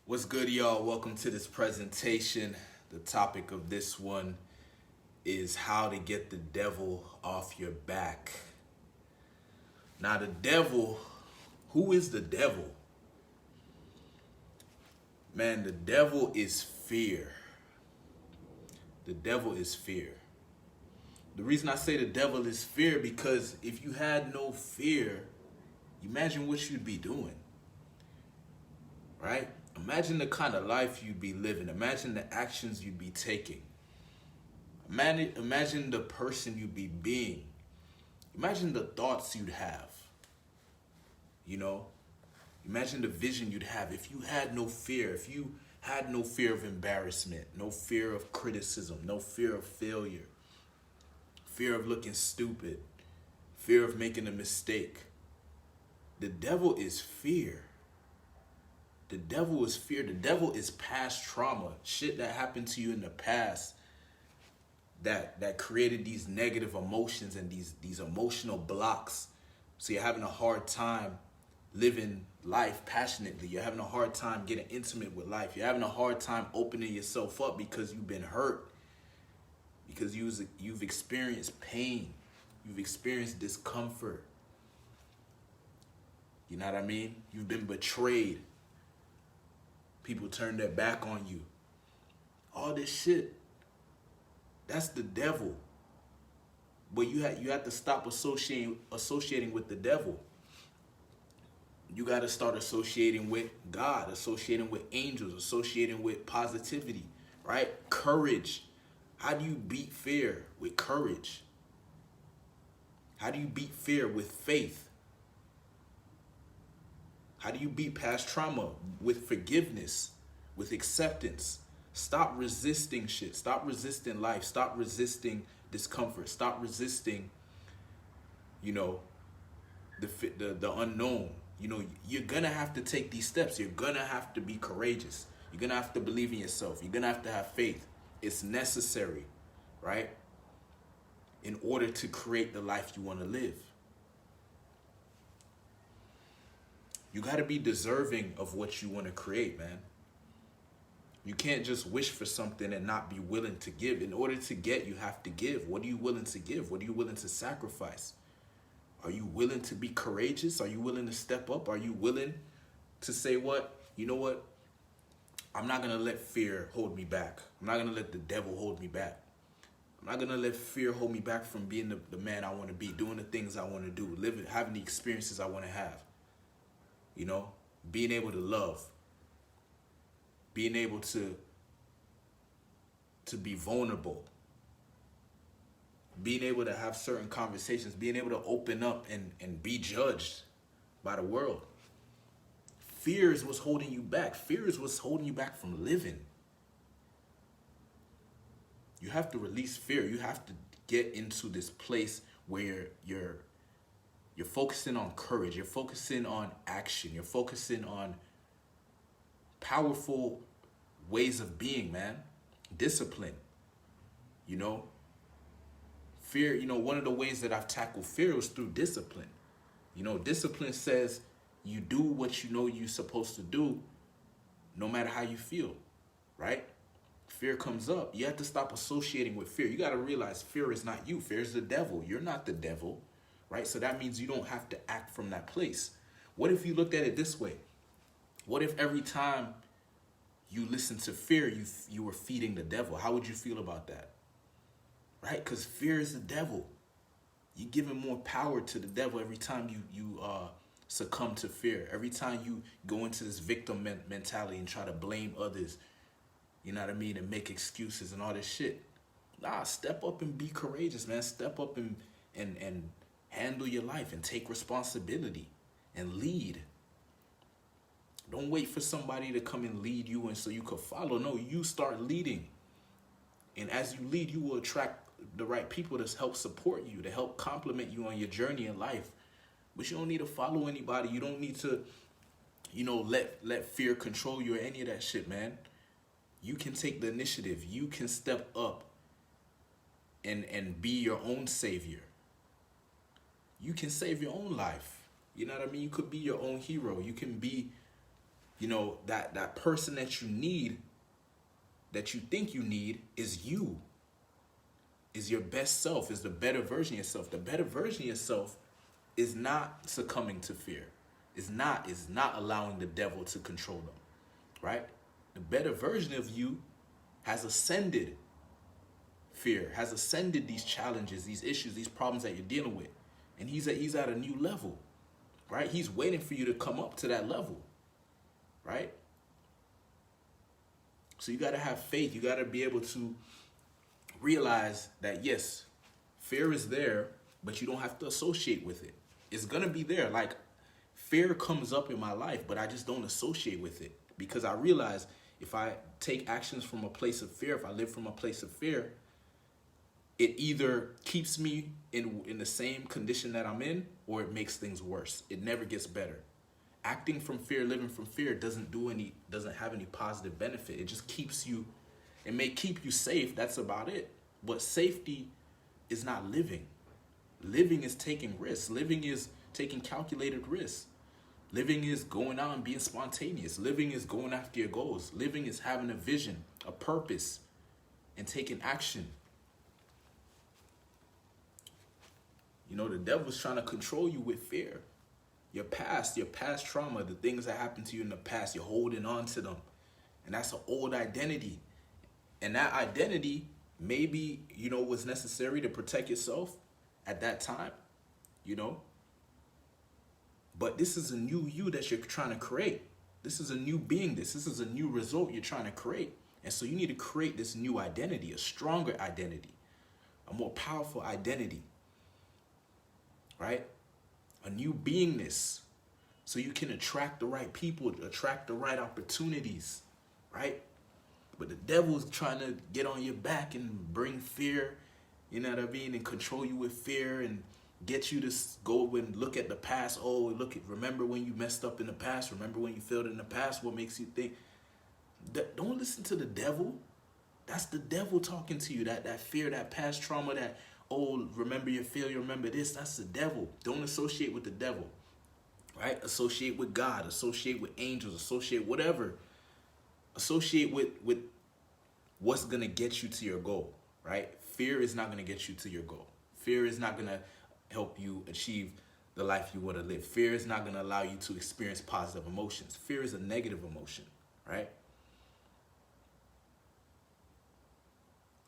What's good, y'all? Welcome to this presentation. The topic of this one is how to get the devil off your back. Now, the devil, who is the devil? Man, the devil is fear. The devil is fear. The reason I say the devil is fear because if you had no fear, imagine what you'd be doing, right? Imagine the kind of life you'd be living. Imagine the actions you'd be taking. Imagine the person you'd be being. Imagine the thoughts you'd have. You know, imagine the vision you'd have if you had no fear. If you had no fear of embarrassment, no fear of criticism, no fear of failure, fear of looking stupid, fear of making a mistake. The devil is fear. The devil is fear. The devil is past trauma. Shit that happened to you in the past that created these negative emotions and these emotional blocks. So you're having a hard time living life passionately. You're having a hard time getting intimate with life. You're having a hard time opening yourself up because you've been hurt. Because you've experienced pain. You've experienced discomfort. You know what I mean? You've been betrayed. People turn their back on you. All this shit, that's the devil. But you have to stop associating with the devil. You got to start associating with God, associating with angels, associating with positivity, right? Courage. How do you beat fear? With courage. How do you beat fear? With faith. How do you beat past trauma? With forgiveness, with acceptance. Stop resisting shit. Stop resisting life. Stop resisting discomfort. Stop resisting, the unknown. You're gonna have to take these steps. You're gonna have to be courageous. You're gonna have to believe in yourself. You're gonna have to have faith. It's necessary, right? In order to create the life you want to live. You got to be deserving of what you want to create, man. You can't just wish for something and not be willing to give. In order to get, you have to give. What are you willing to give? What are you willing to sacrifice? Are you willing to be courageous? Are you willing to step up? Are you willing to say you know what? I'm not going to let fear hold me back. I'm not going to let the devil hold me back. I'm not going to let fear hold me back from being the man I want to be, doing the things I want to do, having the experiences I want to have. Being able to love, being able to be vulnerable, being able to have certain conversations, being able to open up and be judged by the world. Fear is what's holding you back. Fear is what's holding you back from living. You have to release fear. You have to get into this place where you're focusing on courage. You're focusing on action. You're focusing on powerful ways of being, man. Discipline. Fear, one of the ways that I've tackled fear was through discipline. Discipline says you do what you know you're supposed to do no matter how you feel, right? Fear comes up. You have to stop associating with fear. You got to realize fear is not you. Fear is the devil. You're not the devil. Right? So that means you don't have to act from that place. What if you looked at it this way? What if every time you listen to fear, you were feeding the devil? How would you feel about that? Right? Because fear is the devil. You're giving more power to the devil every time you succumb to fear. Every time you go into this victim mentality and try to blame others, you know what I mean, and make excuses and all this shit. Nah, step up and be courageous, man. Step up and handle your life and take responsibility and lead. Don't wait for somebody to come and lead you and so you could follow. No, you start leading. And as you lead, you will attract the right people to help support you, to help complement you on your journey in life. But you don't need to follow anybody. You don't need to, let fear control you or any of that shit, man. You can take the initiative. You can step up and be your own savior. You can save your own life. You know what I mean? You could be your own hero. You can be You know, that person that you need, that you think you need, is you. Is your best self, is the better version of yourself. The better version of yourself is not succumbing to fear. Is not allowing the devil to control them. Right? The better version of you has ascended fear, has ascended these challenges, these issues, these problems that you're dealing with. And he's at a new level. Right? He's waiting for you to come up to that level. Right? So you got to have faith. You got to be able to realize that, yes, fear is there, but you don't have to associate with it. It's going to be there. Like, fear comes up in my life, but I just don't associate with it, because I realize if I take actions from a place of fear, if I live from a place of fear, it either keeps me in the same condition that I'm in, or it makes things worse. It never gets better. Acting from fear, living from fear doesn't have any positive benefit. It just keeps you, it may keep you safe. That's about it. But safety is not living. Living is taking risks. Living is taking calculated risks. Living is going out and being spontaneous. Living is going after your goals. Living is having a vision, a purpose, and taking action. You know, the devil's trying to control you with fear. Your past trauma, the things that happened to you in the past, you're holding on to them. And that's an old identity. And that identity maybe, you know, was necessary to protect yourself at that time, you know. But this is a new you that you're trying to create. This is a new being. This is a new result you're trying to create. And so you need to create this new identity, a stronger identity, a more powerful identity, right? A new beingness, so you can attract the right people, attract the right opportunities, right? But the devil's trying to get on your back and bring fear, you know what I mean, and control you with fear and get you to go and look at the past. Oh, remember when you messed up in the past? Remember when you failed in the past? What makes you think? Don't listen to the devil. That's the devil talking to you. That fear, that past trauma, that, oh, remember your failure, remember this. That's the devil. Don't associate with the devil, right? Associate with God, associate with angels, associate whatever. Associate with what's going to get you to your goal, right? Fear is not going to get you to your goal. Fear is not going to help you achieve the life you want to live. Fear is not going to allow you to experience positive emotions. Fear is a negative emotion, right?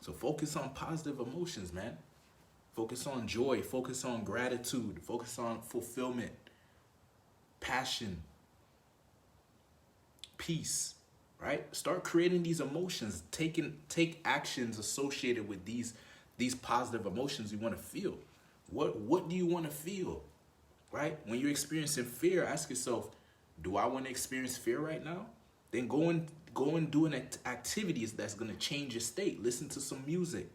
So focus on positive emotions, man. Focus on joy. Focus on gratitude. Focus on fulfillment, passion, peace, right? Start creating these emotions. Take actions associated with these positive emotions you want to feel. What do you want to feel, right? When you're experiencing fear, ask yourself, do I want to experience fear right now? Then go and do an activities that's going to change your state. Listen to some music.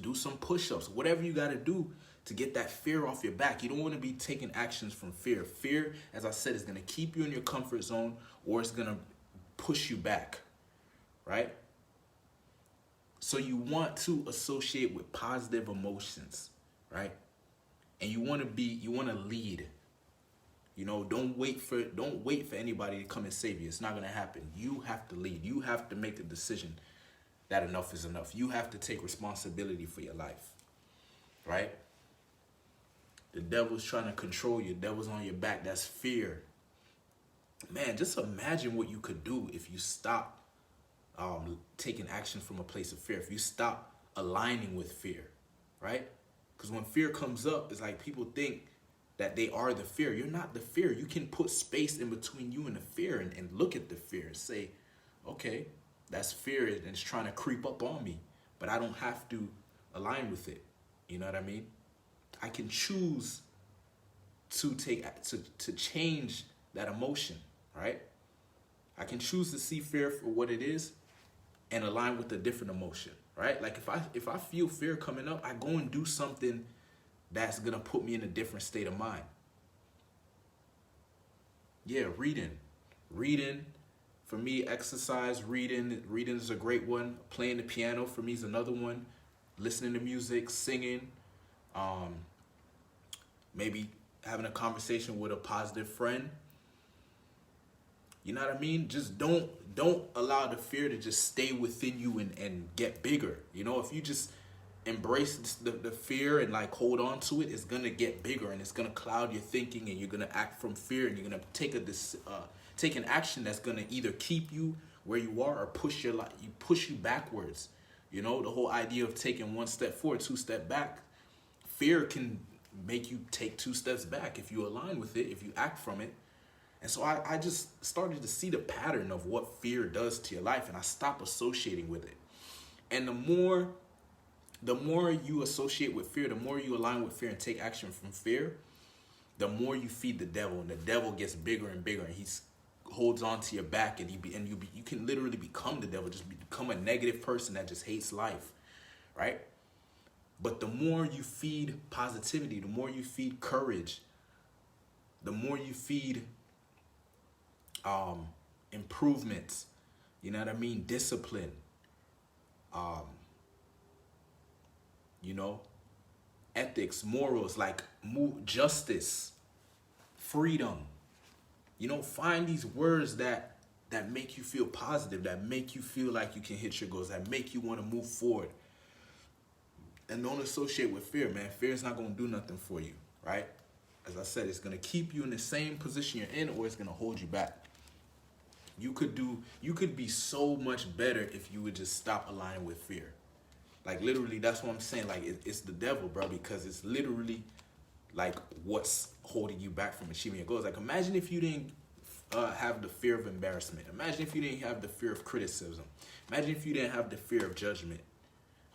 Do some push-ups. Whatever you got to do to get that fear off your back. You don't want to be taking actions from fear. Fear, as I said, is going to keep you in your comfort zone, or it's going to push you back, right? So you want to associate with positive emotions, right? And you want to lead. You know, don't wait for anybody to come and save you. It's not going to happen. You have to lead. You have to make a decision that enough is enough. You have to take responsibility for your life, right? The devil's trying to control you. The devil's on your back. That's fear. Man, just imagine what you could do if you stop taking action from a place of fear. If you stop aligning with fear, right? Because when fear comes up, it's like people think that they are the fear. You're not the fear. You can put space in between you and the fear and look at the fear and say, okay, that's fear and it's trying to creep up on me, but I don't have to align with it. You know what I mean? I can choose to change that emotion, right? I can choose to see fear for what it is and align with a different emotion, right? Like if I feel fear coming up, I go and do something that's gonna put me in a different state of mind. Yeah, reading. For me, exercise, reading is a great one. Playing the piano for me is another one. Listening to music, singing, maybe having a conversation with a positive friend, You know what I mean? Just don't allow the fear to just stay within you and get bigger. You know, if you just embrace the fear and like hold on to it, it's gonna get bigger and it's gonna cloud your thinking, and you're gonna act from fear, and you're gonna take an action that's gonna either keep you where you are or push you backwards. You know, the whole idea of taking one step forward, two step back. Fear can make you take two steps back if you align with it, if you act from it. And so I just started to see the pattern of what fear does to your life, and I stopped associating with it. And the more you associate with fear, the more you align with fear and take action from fear, the more you feed the devil, and the devil gets bigger and bigger, and he holds on to your back, and you can literally become the devil, just become a negative person that just hates life, right? But the more you feed positivity, the more you feed courage, the more you feed improvements, you know what I mean, discipline, you know, ethics, morals, like justice, freedom. You know, find these words that make you feel positive, that make you feel like you can hit your goals, that make you want to move forward. And don't associate with fear, man. Fear is not going to do nothing for you, right? As I said, it's going to keep you in the same position you're in, or it's going to hold you back. You could be so much better if you would just stop aligning with fear. Like, literally, that's what I'm saying. Like, it's the devil, bro, because it's literally like what's holding you back from achieving your goals. Like, imagine if you didn't have the fear of embarrassment. Imagine if you didn't have the fear of criticism. Imagine if you didn't have the fear of judgment.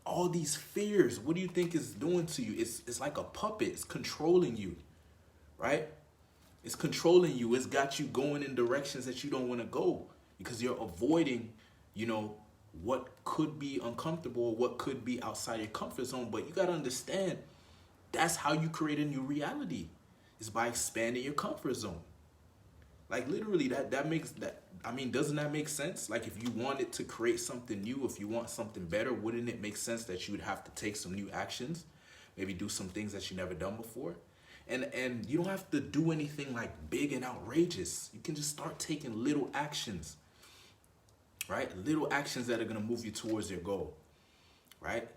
All these fears, what do you think is doing to you? It's like a puppet. It's controlling you, right? It's controlling you. It's got you going in directions that you don't want to go because you're avoiding, you know, what could be uncomfortable, what could be outside your comfort zone. But you got to understand, that's how you create a new reality, is by expanding your comfort zone. Like, literally, that makes that, I mean, doesn't that make sense? Like, if you wanted to create something new, if you want something better, wouldn't it make sense that you would have to take some new actions, maybe do some things that you never done before? And you don't have to do anything like big and outrageous. You can just start taking little actions, right? Little actions that are going to move you towards your goal, right?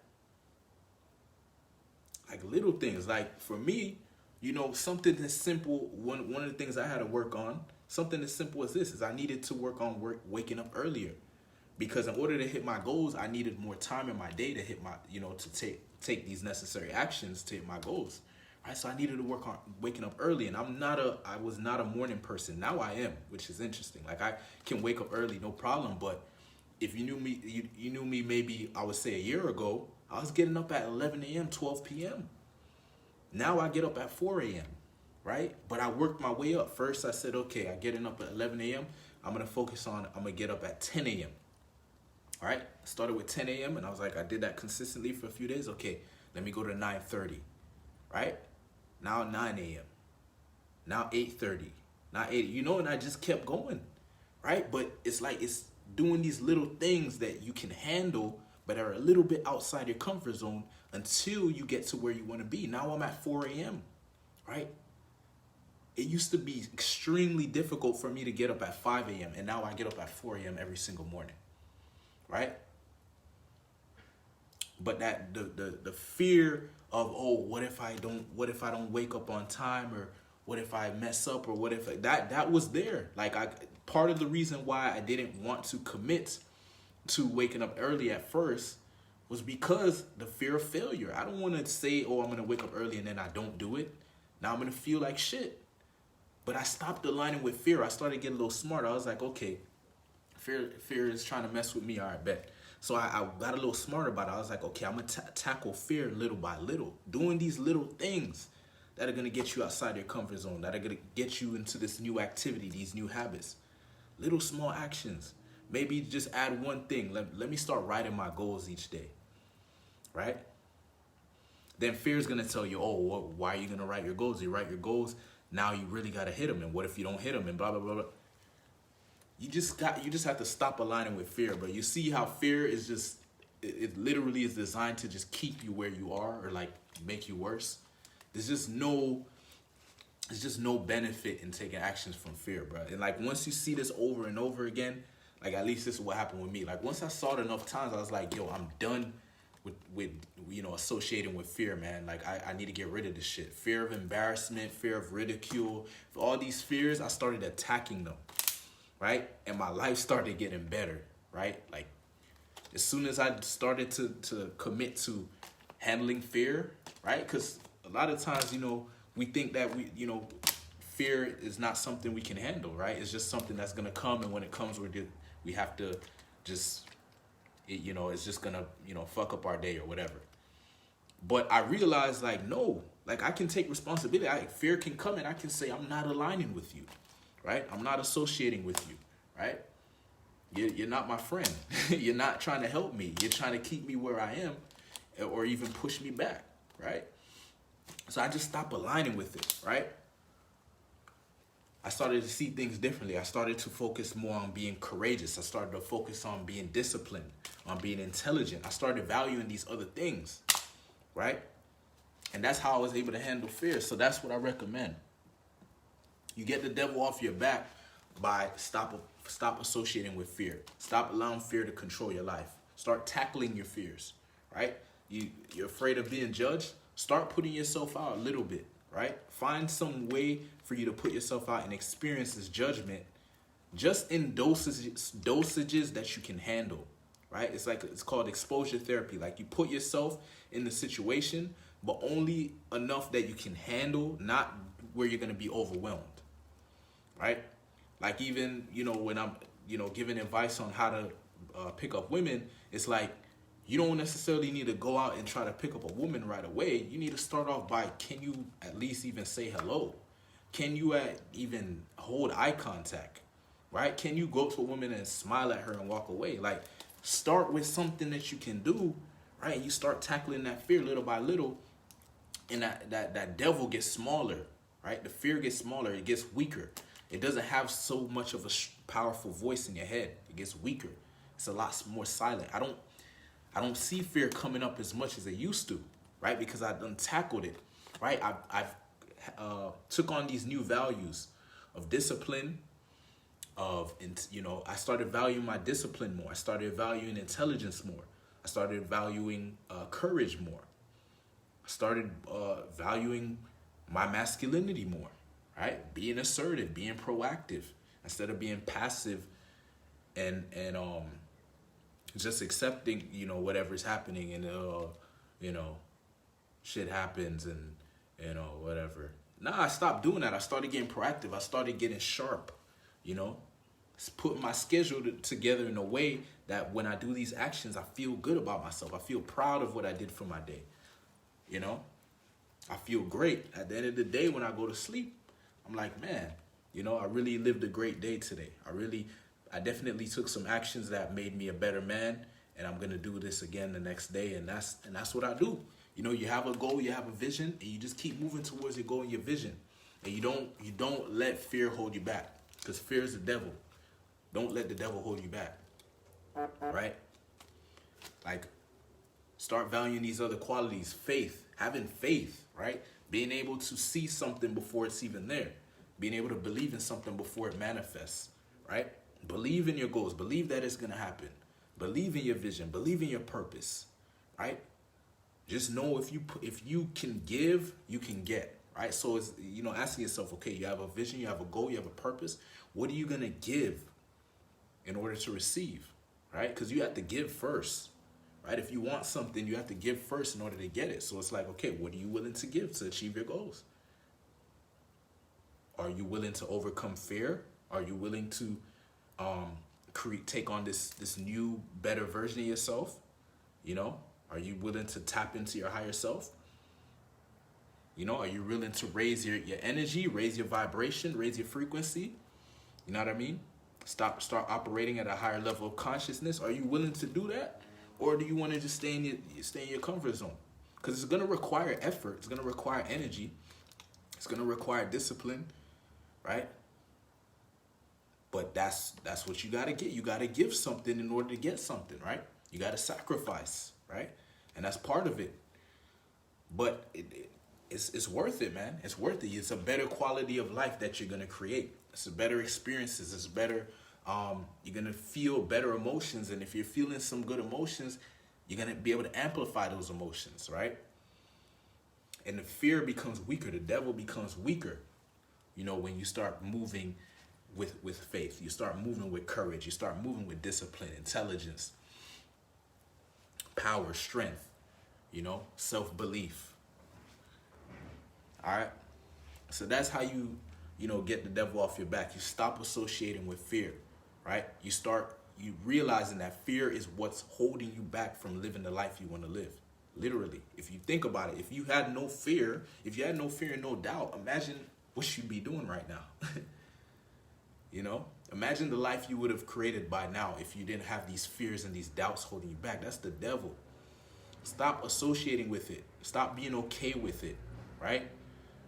Like little things. Like for me, you know, something as simple, one of the things I had to work on, something as simple as this, is I needed to work on waking up earlier. Because in order to hit my goals, I needed more time in my day to hit my, you know, to take these necessary actions to hit my goals. Right? So I needed to work on waking up early, and I was not a morning person. Now I am, which is interesting. Like, I can wake up early, no problem. But if you knew me, you knew me maybe, I would say a year ago, I was getting up at 11 a.m., 12 p.m. Now I get up at 4 a.m., right? But I worked my way up. First, I said, okay, I'm getting up at 11 a.m. I'm going to get up at 10 a.m. All right? I started with 10 a.m. and I was like, I did that consistently for a few days. Okay, let me go to 9:30, right? Now 9 a.m. Now 8:30. Now 8, you know, and I just kept going, right? But it's like, it's doing these little things that you can handle, but are a little bit outside your comfort zone until you get to where you want to be. Now I'm at 4 a.m., right? It used to be extremely difficult for me to get up at 5 a.m. and now I get up at 4 a.m. every single morning, right? But that the fear of, oh, what if I don't wake up on time, or what if I mess up, or what if that was there. Like, part of the reason why I didn't want to commit to waking up early at first was because the fear of failure. I don't want to say, oh, I'm going to wake up early and then I don't do it. Now I'm going to feel like shit. But I stopped aligning with fear. I started getting a little smarter. I was like, okay, fear is trying to mess with me. All right, bet. So I got a little smarter about it. I was like, okay, I'm going to tackle fear little by little. Doing these little things that are going to get you outside your comfort zone, that are going to get you into this new activity, these new habits. Little small actions. Maybe just add one thing. Let me start writing my goals each day, right? Then fear is going to tell you, oh, why are you going to write your goals? You write your goals, now you really got to hit them. And what if you don't hit them, and blah, blah, blah, blah. You just have to stop aligning with fear. But you see how fear is just, it literally is designed to just keep you where you are, or like make you worse. There's just no There's just no benefit in taking actions from fear, bro. And like once you see this over and over again, like at least this is what happened with me. Like once I saw it enough times, I was like, yo, I'm done with associating with fear, man. Like I need to get rid of this shit. Fear of embarrassment, fear of ridicule, all these fears, I started attacking them, right? And my life started getting better, right? Like as soon as I started to commit to handling fear, right? Because a lot of times, we think that fear is not something we can handle, right? It's just something that's gonna come, and when it comes, we have to just, it's just gonna, fuck up our day or whatever. But I realized, like, no, like I can take responsibility. Fear can come, and I can say, I'm not aligning with you, right? I'm not associating with you, right? You're not my friend. You're not trying to help me. You're trying to keep me where I am, or even push me back, right? So I just stopped aligning with it, right? I started to see things differently. I started to focus more on being courageous. I started to focus on being disciplined, on being intelligent. I started valuing these other things, right? And that's how I was able to handle fear. So that's what I recommend. You get the devil off your back by stop associating with fear. Stop allowing fear to control your life. Start tackling your fears, right? You're afraid of being judged? Start putting yourself out a little bit, right? Find some way for you to put yourself out and experience this judgment just in dosages that you can handle, right? It's called exposure therapy. Like you put yourself in the situation, but only enough that you can handle, not where you're going to be overwhelmed, right? Like even, when I'm, giving advice on how to pick up women, it's like, you don't necessarily need to go out and try to pick up a woman right away. You need to start off by, can you at least even say hello? Can you even hold eye contact, right? Can you go to a woman and smile at her and walk away? Like, start with something that you can do, right? You start tackling that fear little by little, and that devil gets smaller, right? The fear gets smaller. It gets weaker. It doesn't have so much of a powerful voice in your head. It gets weaker. It's a lot more silent. I don't see fear coming up as much as it used to, right? Because I've done tackled it, right? I've took on these new values of discipline, I started valuing my discipline more. I started valuing intelligence more. I started valuing courage more. I started valuing my masculinity more, right? Being assertive, being proactive, instead of being passive and just accepting, whatever's happening, and shit happens and whatever. Nah, I stopped doing that. I started getting proactive. I started getting sharp, putting my schedule together in a way that when I do these actions, I feel good about myself. I feel proud of what I did for my day. I feel great. At the end of the day, when I go to sleep, I'm like, man, I really lived a great day today. I definitely took some actions that made me a better man, and I'm gonna do this again the next day, and that's what I do. You have a goal, you have a vision, and you just keep moving towards your goal and your vision, and you don't let fear hold you back, because fear is the devil. Don't let the devil hold you back, right? Like, start valuing these other qualities. Having faith, right? Being able to see something before it's even there, being able to believe in something before it manifests, right? Believe in your goals. Believe that it's going to happen. Believe in your vision. Believe in your purpose, right? Just know if you can give, you can get, right? So it's, asking yourself, okay, you have a vision, you have a goal, you have a purpose. What are you going to give in order to receive, right? Because you have to give first, right? If you want something, you have to give first in order to get it. So it's like, okay, what are you willing to give to achieve your goals? Are you willing to overcome fear? Are you willing to take on this new, better version of yourself? Are you willing to tap into your higher self? Are you willing to raise your energy, raise your vibration, raise your frequency? You know what I mean? Start operating at a higher level of consciousness. Are you willing to do that? Or do you want to just stay in your comfort zone? Because it's going to require effort. It's going to require energy. It's going to require discipline, right? But that's what you got to get. You got to give something in order to get something, right? You got to sacrifice, right? And that's part of it. But it's worth it, man. It's worth it. It's a better quality of life that you're gonna create. It's a better experiences. It's better. You're gonna feel better emotions, and if you're feeling some good emotions, you're gonna be able to amplify those emotions, right? And the fear becomes weaker. The devil becomes weaker. You know, when you start moving with faith, you start moving with courage, you start moving with discipline, intelligence, power, strength, you know, self-belief. All right. So that's how you get the devil off your back. You stop associating with fear, right? You realizing that fear is what's holding you back from living the life you want to live. Literally, if you think about it, if you had no fear and no doubt, imagine what you'd be doing right now. You know, imagine the life you would have created by now if you didn't have these fears and these doubts holding you back. That's the devil. Stop associating with it. Stop being okay with it, right?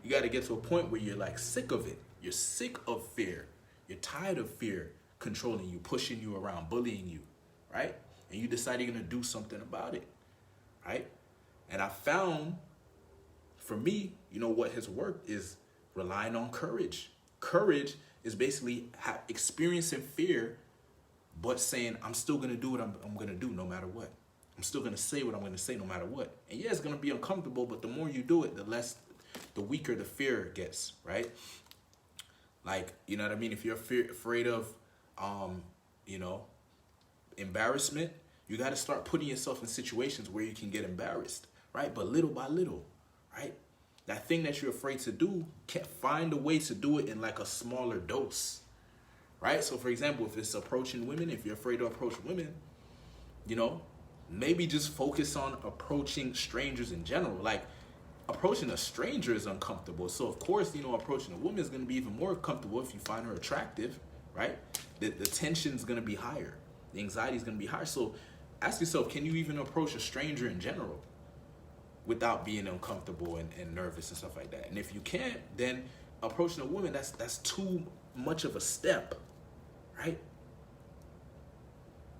You got to get to a point where you're like sick of it. You're sick of fear. You're tired of fear controlling you, pushing you around, bullying you, right? And you decide you're going to do something about it, right? And I found, for me, you know, what has worked is relying on courage. Courage is basically experiencing fear, but saying, I'm still going to do what I'm going to do no matter what. I'm still going to say what I'm going to say no matter what. And yeah, it's going to be uncomfortable, but the more you do it, the weaker the fear gets, right? Like, you know what I mean? If you're afraid of, embarrassment, you got to start putting yourself in situations where you can get embarrassed, right? But little by little, right? That thing that you're afraid to do, can't find a way to do it in like a smaller dose, right? So for example, if it's approaching women, if you're afraid to approach women, you know, maybe just focus on approaching strangers in general. Like, approaching a stranger is uncomfortable. So of course, you know, approaching a woman is going to be even more comfortable if you find her attractive, right? The tension is going to be higher. The anxiety is going to be higher. So ask yourself, can you even approach a stranger in general without being uncomfortable and nervous and stuff like that? And if you can't, then approaching a woman, that's too much of a step, right?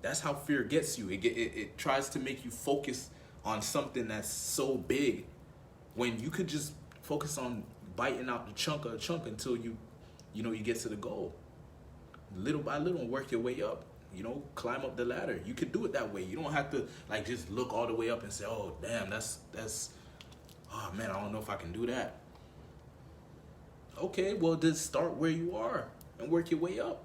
That's how fear gets you. It tries to make you focus on something that's so big when you could just focus on biting out the chunk of a chunk until you get to the goal. Little by little, work your way up. You know, climb up the ladder. You could do it that way. You don't have to like just look all the way up and say, "Oh, damn, that's oh man, I don't know if I can do that." Okay, well, just start where you are and work your way up.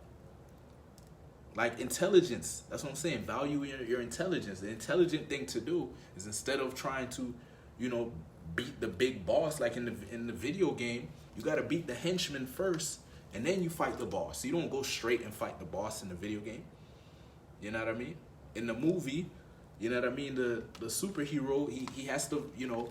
Like intelligence, that's what I'm saying. Value your intelligence. The intelligent thing to do is, instead of trying to, you know, beat the big boss like in the video game, you got to beat the henchman first, and then you fight the boss. You don't go straight and fight the boss in the video game. You know what I mean? In the movie, you know what I mean? The superhero, he has to, you know,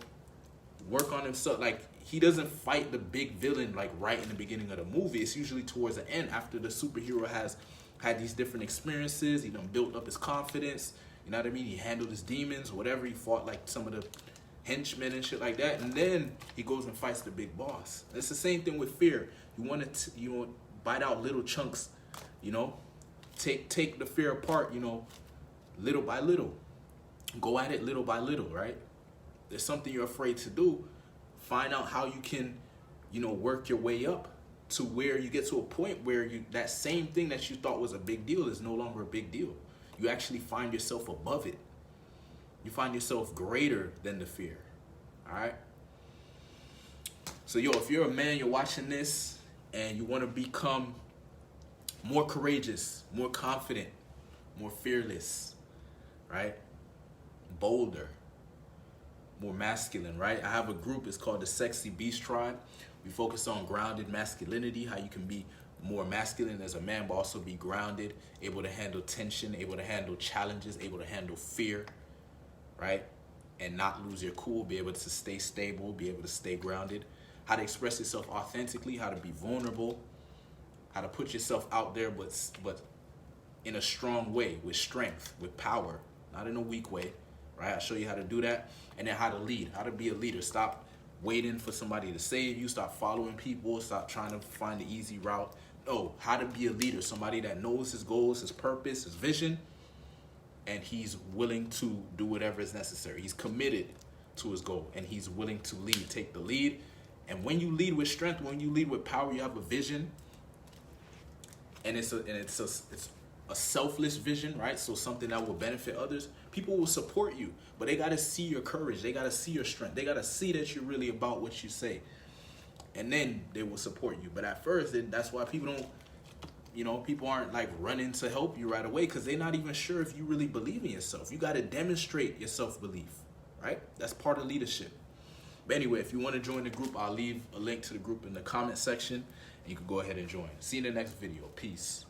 work on himself. Like, he doesn't fight the big villain like right in the beginning of the movie. It's usually towards the end, after the superhero has had these different experiences. He done built up his confidence. You know what I mean? He handled his demons, whatever. He fought like some of the henchmen and shit like that. And then he goes and fights the big boss. It's the same thing with fear. You want to bite out little chunks, you know? Take the fear apart, you know, little by little. Go at it little by little, right? There's something you're afraid to do. Find out how you can, you know, work your way up to where you get to a point where that same thing that you thought was a big deal is no longer a big deal. You actually find yourself above it. You find yourself greater than the fear. All right? So, if you're a man, you're watching this, and you want to become more courageous, more confident, more fearless, right? Bolder, more masculine, right? I have a group, it's called the Sexy Beast Tribe. We focus on grounded masculinity, how you can be more masculine as a man, but also be grounded, able to handle tension, able to handle challenges, able to handle fear, right? And not lose your cool, be able to stay stable, be able to stay grounded. How to express yourself authentically, how to be vulnerable, how to put yourself out there, but in a strong way, with strength, with power, not in a weak way, right? I'll show you how to do that. And then how to lead, how to be a leader. Stop waiting for somebody to save you. Stop following people. Stop trying to find the easy route. No, how to be a leader, somebody that knows his goals, his purpose, his vision, and he's willing to do whatever is necessary. He's committed to his goal, and he's willing to lead, take the lead. And when you lead with strength, when you lead with power, you have a vision, and it's a selfless vision, right? So something that will benefit others. People will support you, but they gotta see your courage. They gotta see your strength. They gotta see that you're really about what you say, and then they will support you. But at first, that's why people don't. People aren't like running to help you right away because they're not even sure if you really believe in yourself. You got to demonstrate your self-belief, right? That's part of leadership. But anyway, if you want to join the group, I'll leave a link to the group in the comment section, and you can go ahead and join. See you in the next video. Peace.